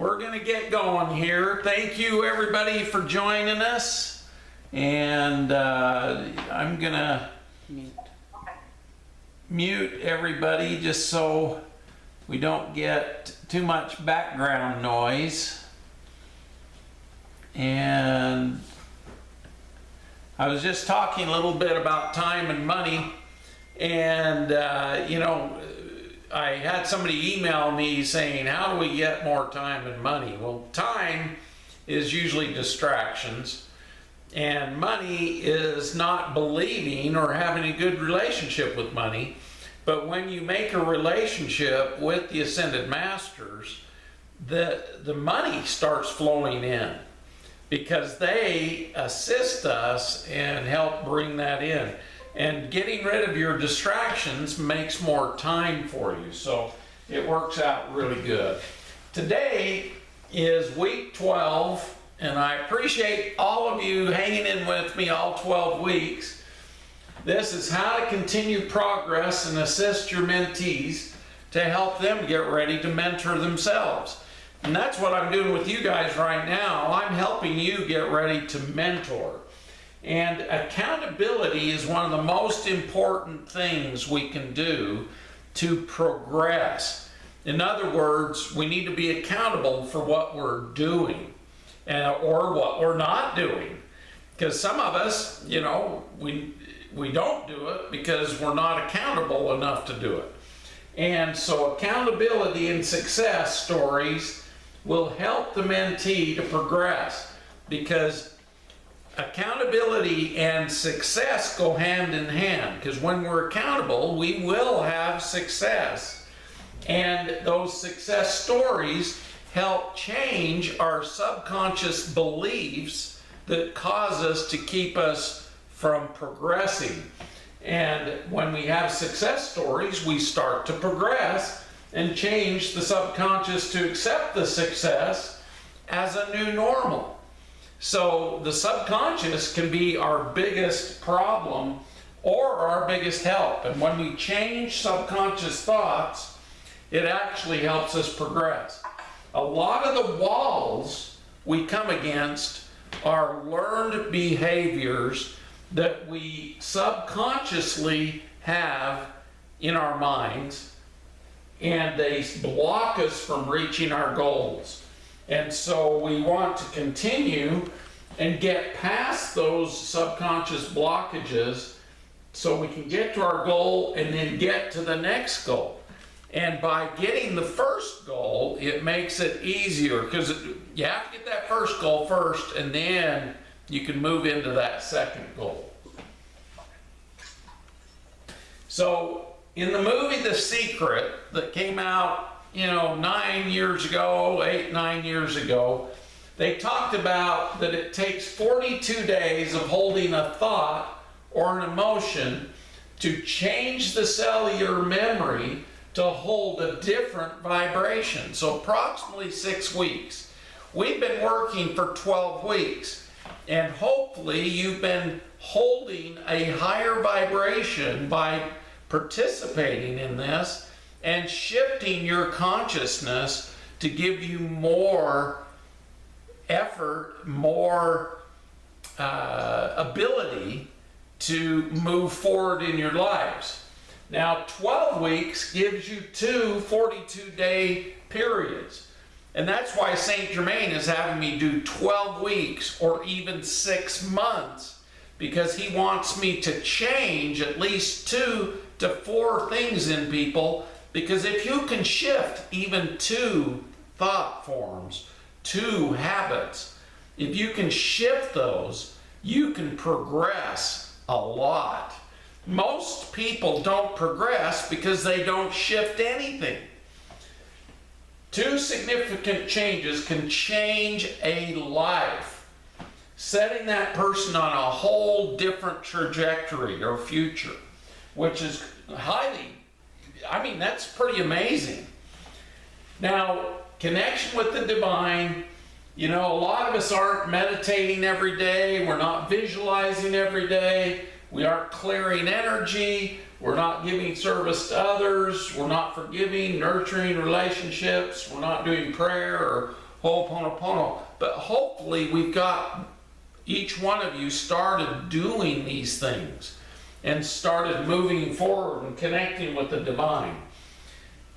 We're going to get going here. Thank you everybody for joining us. And I'm going to mute everybody just so we don't get too much background noise. And I was just talking a little bit about time and money. And, you know, I had somebody email me saying, how do we get more time and money? Well, time is usually distractions, and money is not believing or having a good relationship with money. But when you make a relationship with the Ascended Masters, the money starts flowing in because they assist us and help bring that in. And getting rid of your distractions makes more time for you. So it works out really good. Today is week 12, and I appreciate all of you hanging in with me all 12 weeks. This is how to continue progress and assist your mentees to help them get ready to mentor themselves. And that's what I'm doing with you guys right now. I'm helping you get ready to mentor. And accountability is one of the most important things we can do to progress. In other words, we need to be accountable for what we're doing or what we're not doing. Because some of us, you know, we don't do it because we're not accountable enough to do it. And so accountability and success stories will help the mentee to progress, because accountability and success go hand in hand, because when we're accountable, we will have success. And those success stories help change our subconscious beliefs that cause us to keep us from progressing. And when we have success stories, we start to progress and change the subconscious to accept the success as a new normal. So the subconscious can be our biggest problem or our biggest help. And when we change subconscious thoughts, it actually helps us progress. A lot of the walls we come against are learned behaviors that we subconsciously have in our minds, and they block us from reaching our goals. And so we want to continue and get past those subconscious blockages so we can get to our goal and then get to the next goal. And by getting the first goal, it makes it easier, because you have to get that first goal first, and then you can move into that second goal. So in the movie The Secret that came out, you know, 9 years ago, 9 years ago, they talked about that it takes 42 days of holding a thought or an emotion to change the cellular memory to hold a different vibration. So approximately 6 weeks. We've been working for 12 weeks, and hopefully you've been holding a higher vibration by participating in this and shifting your consciousness to give you more effort, more ability to move forward in your lives. Now, 12 weeks gives you two 42-day periods. And that's why St. Germaine is having me do 12 weeks or even 6 months, because he wants me to change at least 2 to 4 things in people. Because if you can shift even 2 thought forms, 2 habits, if you can shift those, you can progress a lot. Most people don't progress because they don't shift anything. 2 significant changes can change a life, setting that person on a whole different trajectory or future, which is that's pretty amazing. Now, connection with the divine, you know, a lot of us aren't meditating every day, we're not visualizing every day, we aren't clearing energy, we're not giving service to others, we're not forgiving, nurturing relationships, we're not doing prayer or Ho'oponopono. But hopefully we've got each one of you started doing these things and started moving forward and connecting with the divine.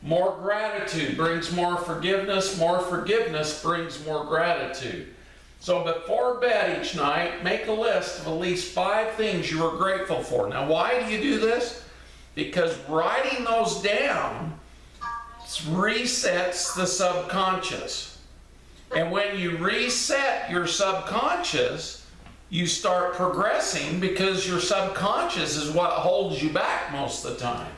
More gratitude brings more forgiveness. More forgiveness brings more gratitude. So before bed each night, make a list of at least 5 things you are grateful for. Now, why do you do this? Because writing those down resets the subconscious. And when you reset your subconscious, you start progressing, because your subconscious is what holds you back most of the time.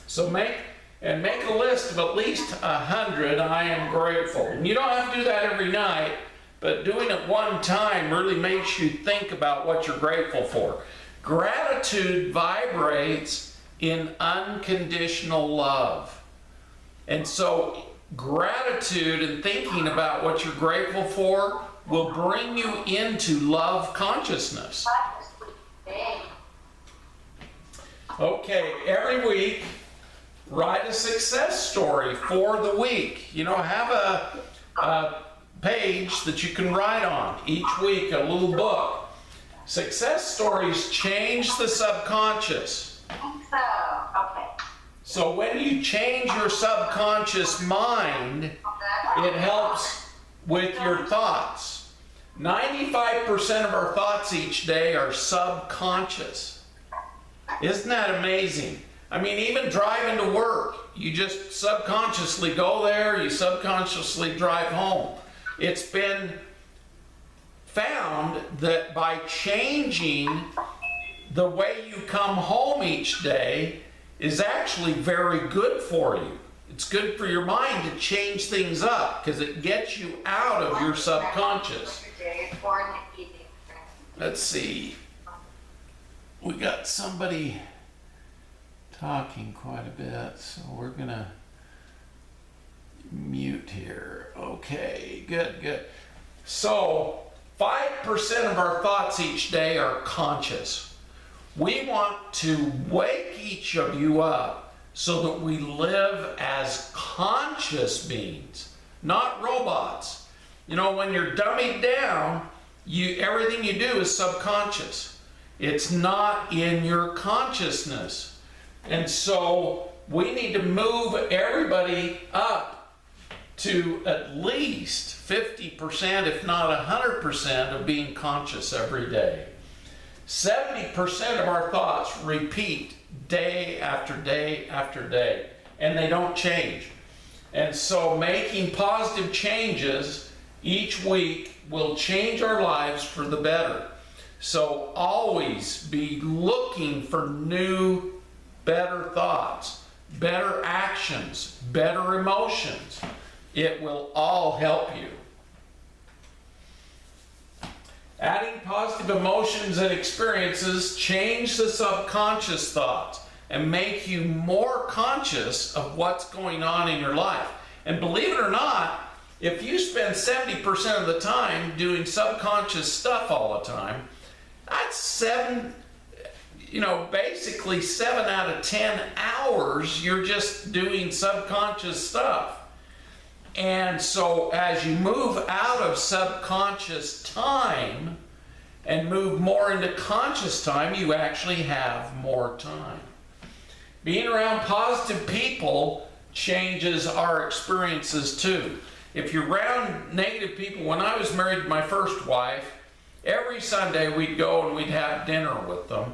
So make a list of at least 100 I am grateful. And you don't have to do that every night, but doing it one time really makes you think about what you're grateful for. Gratitude vibrates in unconditional love. And so gratitude and thinking about what you're grateful for will bring you into love consciousness. Okay, every week, write a success story for the week. You know, have a page that you can write on each week, a little book. Success stories change the subconscious. I think so. Okay. So when you change your subconscious mind, it helps with your thoughts. 95% of our thoughts each day are subconscious. Isn't that amazing? I mean, even driving to work, you just subconsciously go there, you subconsciously drive home. It's been found that by changing the way you come home each day is actually very good for you. It's good for your mind to change things up, because it gets you out of your subconscious. Let's see. We got somebody talking quite a bit, so we're gonna mute here. Okay, good. So 5% of our thoughts each day are conscious. We want to wake each of you up so that we live as conscious beings, not robots. You know, when you're dummied down, everything you do is subconscious. It's not in your consciousness. And so we need to move everybody up to at least 50%, if not 100%, of being conscious every day. 70% of our thoughts repeat day after day after day, and they don't change. And so making positive changes each week will change our lives for the better. So always be looking for new, better thoughts, better actions, better emotions. It will all help you. Adding positive emotions and experiences change the subconscious thoughts and make you more conscious of what's going on in your life. And believe it or not, if you spend 70% of the time doing subconscious stuff all the time, that's basically 7 out of 10 hours you're just doing subconscious stuff. And so as you move out of subconscious time and move more into conscious time, you actually have more time. Being around positive people changes our experiences too. If you're around negative people, when I was married to my first wife, every Sunday we'd go and we'd have dinner with them,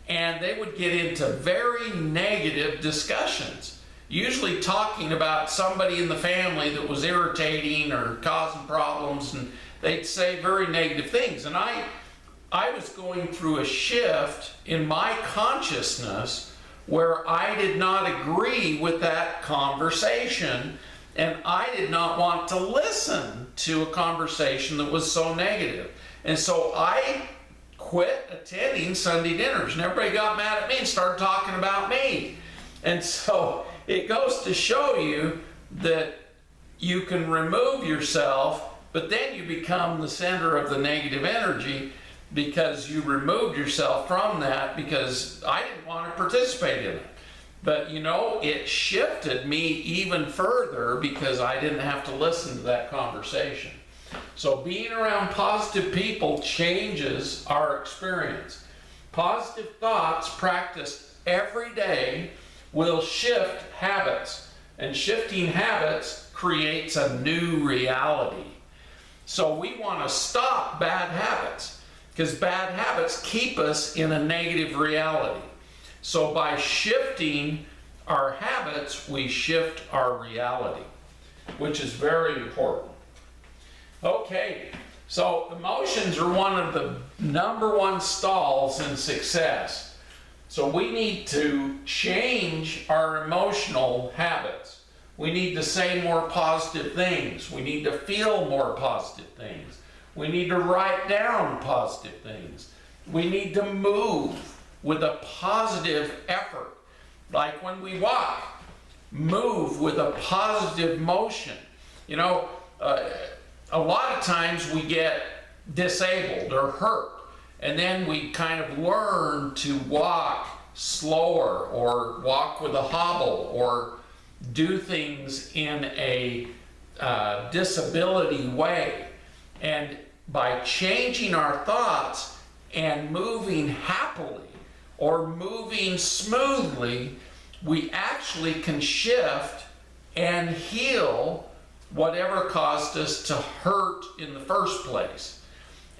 and they would get into very negative discussions. Usually talking about somebody in the family that was irritating or causing problems, and they'd say very negative things. And I was going through a shift in my consciousness where I did not agree with that conversation, and I did not want to listen to a conversation that was so negative. And so I quit attending Sunday dinners, and everybody got mad at me and started talking about me. And so it goes to show you that you can remove yourself, but then you become the center of the negative energy because you removed yourself from that, because I didn't want to participate in it. But you know, it shifted me even further because I didn't have to listen to that conversation. So being around positive people changes our experience. Positive thoughts practiced every day will shift habits, and shifting habits creates a new reality. So we want to stop bad habits because bad habits keep us in a negative reality. So by shifting our habits, we shift our reality, which is very important. Okay, so emotions are one of the #1 stalls in success. So we need to change our emotional habits. We need to say more positive things. We need to feel more positive things. We need to write down positive things. We need to move with a positive effort. Like when we walk, move with a positive motion. You know, a lot of times we get disabled or hurt, and then we kind of learn to walk slower or walk with a hobble or do things in a disability way. And by changing our thoughts and moving happily or moving smoothly, we actually can shift and heal whatever caused us to hurt in the first place.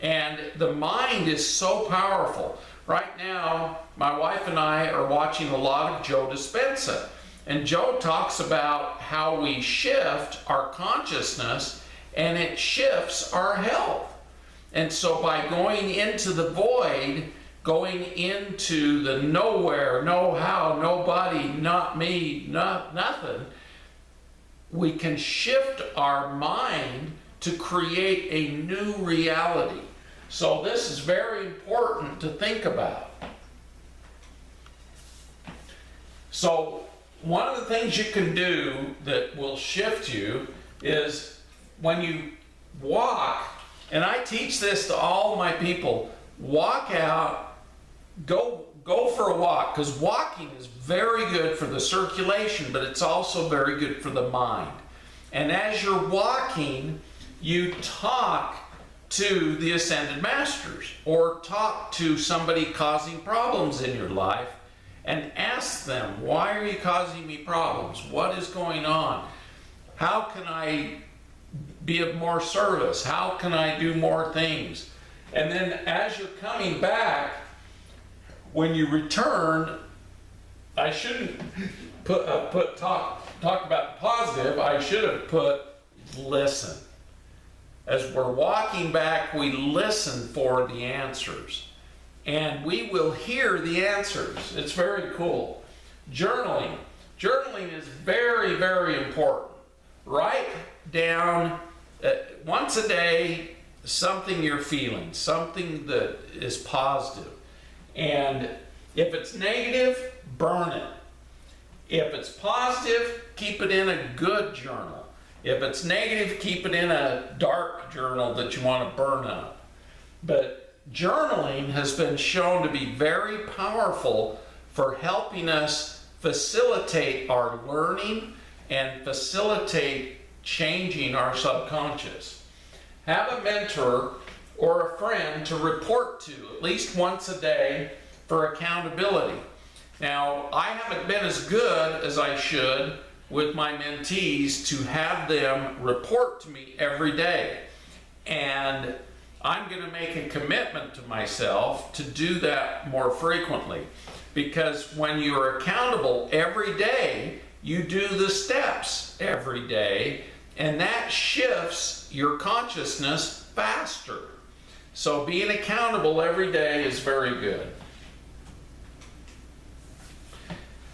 And the mind is so powerful. Right now, my wife and I are watching a lot of Joe Dispenza. And Joe talks about how we shift our consciousness and it shifts our health. And so by going into the void, going into the nowhere, no how, nobody, not me, nothing, we can shift our mind to create a new reality. So this is very important to think about. So one of the things you can do that will shift you is when you walk, and I teach this to all my people, walk out, go for a walk, because walking is very good for the circulation, but it's also very good for the mind. And as you're walking, you talk to the ascended masters or talk to somebody causing problems in your life and ask them, why are you causing me problems? What is going on? How can I be of more service? How can I do more things? And then as you're coming back, when you return, I shouldn't talk about positive. I should have put listen. As we're walking back, we listen for the answers. And we will hear the answers. It's very cool. Journaling. Journaling is very, very important. Write down once a day something you're feeling, something that is positive. And if it's negative, burn it. If it's positive, keep it in a good journal. If it's negative, keep it in a dark journal that you want to burn up. But journaling has been shown to be very powerful for helping us facilitate our learning and facilitate changing our subconscious. Have a mentor or a friend to report to at least once a day for accountability. Now, I haven't been as good as I should with my mentees to have them report to me every day. And I'm going to make a commitment to myself to do that more frequently, because when you are accountable every day, you do the steps every day, and that shifts your consciousness faster. So being accountable every day is very good.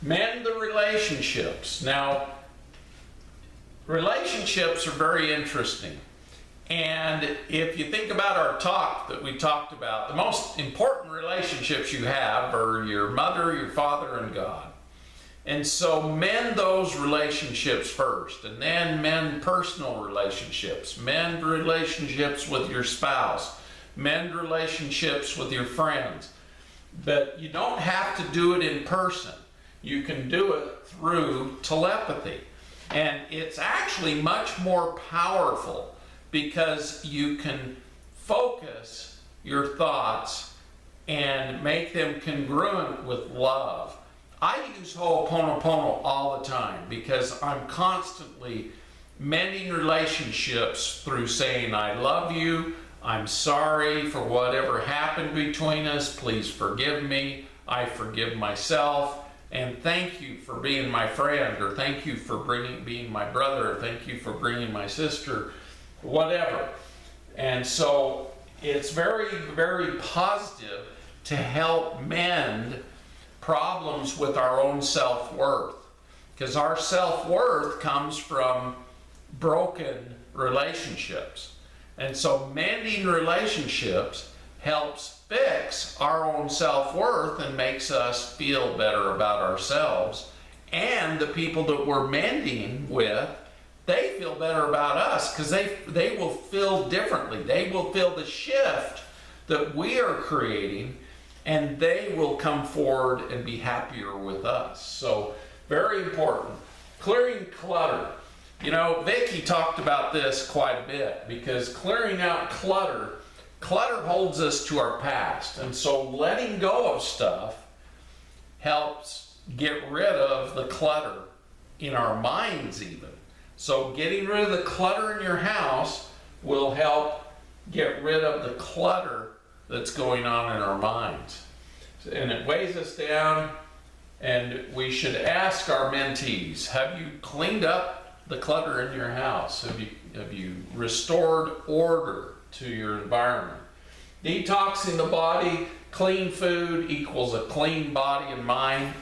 Mend the relationships. Now, relationships are very interesting. And if you think about our talk that we talked about, the most important relationships you have are your mother, your father, and God. And so mend those relationships first, and then mend personal relationships. Mend relationships with your spouse. Mend relationships with your friends. But you don't have to do it in person. you can do it through telepathy. And it's actually much more powerful because you can focus your thoughts and make them congruent with love. I use Ho'oponopono all the time because I'm constantly mending relationships through saying, I love you, I'm sorry for whatever happened between us, please forgive me, I forgive myself, and thank you for being my friend, or thank you for being my brother, or thank you for bringing my sister, whatever. And so it's very, very positive to help mend problems with our own self-worth, because our self-worth comes from broken relationships. And so mending relationships helps fix our own self-worth and makes us feel better about ourselves. And the people that we're mending with, they feel better about us because they will feel differently. They will feel the shift that we are creating, and they will come forward and be happier with us. So very important. Clearing clutter. You know, Vicki talked about this quite a bit because clearing out clutter holds us to our past. And so letting go of stuff helps get rid of the clutter in our minds even. So getting rid of the clutter in your house will help get rid of the clutter that's going on in our minds. And it weighs us down, and we should ask our mentees, have you cleaned up the clutter in your house? Have you restored order to your environment? Detoxing the body, clean food equals a clean body and mind.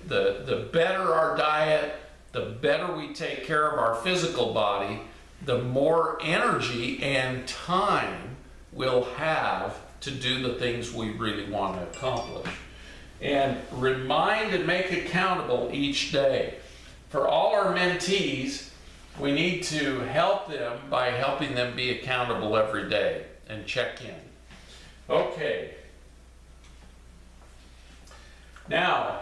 The better our diet, the better we take care of our physical body, the more energy and time we'll have to do the things we really want to accomplish. And remind and make accountable each day. For all our mentees, we need to help them by helping them be accountable every day and check in. Okay. Now,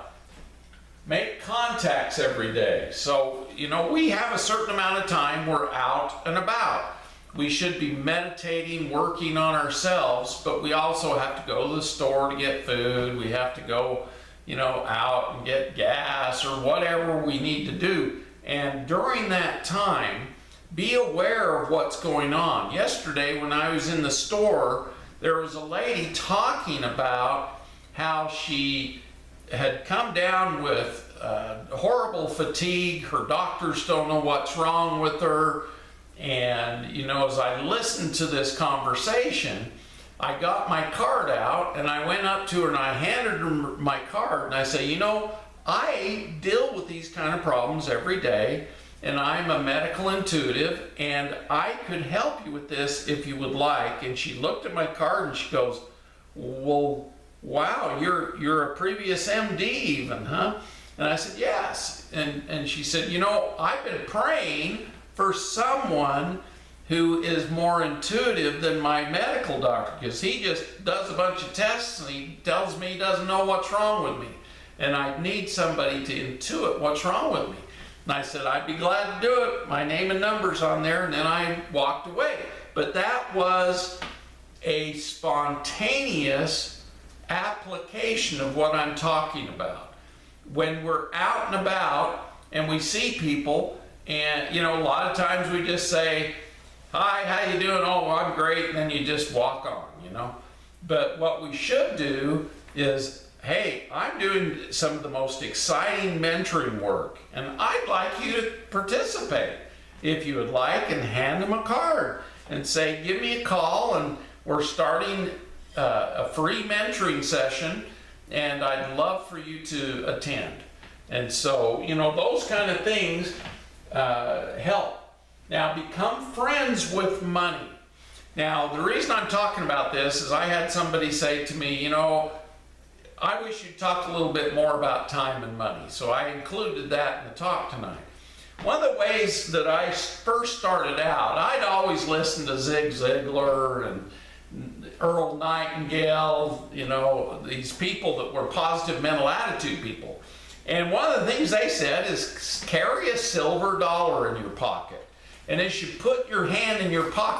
make contacts every day. So, you know, we have a certain amount of time we're out and about. We should be meditating, working on ourselves, but we also have to go to the store to get food. We have to go, you know, out and get gas or whatever we need to do. And during that time, be aware of what's going on. Yesterday, when I was in the store, there was a lady talking about how she had come down with horrible fatigue. Her doctors don't know what's wrong with her. And, you know, as I listened to this conversation, I got my card out and I went up to her and I handed her my card and I say, you know, I deal with these kind of problems every day, and I'm a medical intuitive, and I could help you with this if you would like. And she looked at my card and she goes, well, wow, you're a previous MD even, huh? And I said, yes. And she said, you know, I've been praying for someone who is more intuitive than my medical doctor, because he just does a bunch of tests and he tells me he doesn't know what's wrong with me. And I need somebody to intuit what's wrong with me. And I said, I'd be glad to do it. My name and number's on there. And then I walked away. But that was a spontaneous application of what I'm talking about. When we're out and about and we see people, and you know, a lot of times we just say, hi, how you doing? Oh, I'm great. And then you just walk on, you know. But what we should do is, hey, I'm doing some of the most exciting mentoring work, and I'd like you to participate. If you would like, and hand them a card and say, give me a call, and we're starting a free mentoring session, and I'd love for you to attend. And so, you know, those kind of things help. Now, become friends with money. Now, the reason I'm talking about this is I had somebody say to me, you know, I wish you'd talk a little bit more about time and money. So I included that in the talk tonight. One of the ways that I first started out, I'd always listened to Zig Ziglar and Earl Nightingale, you know, these people that were positive mental attitude people. And one of the things they said is carry a silver dollar in your pocket. And as you put your hand in your pocket,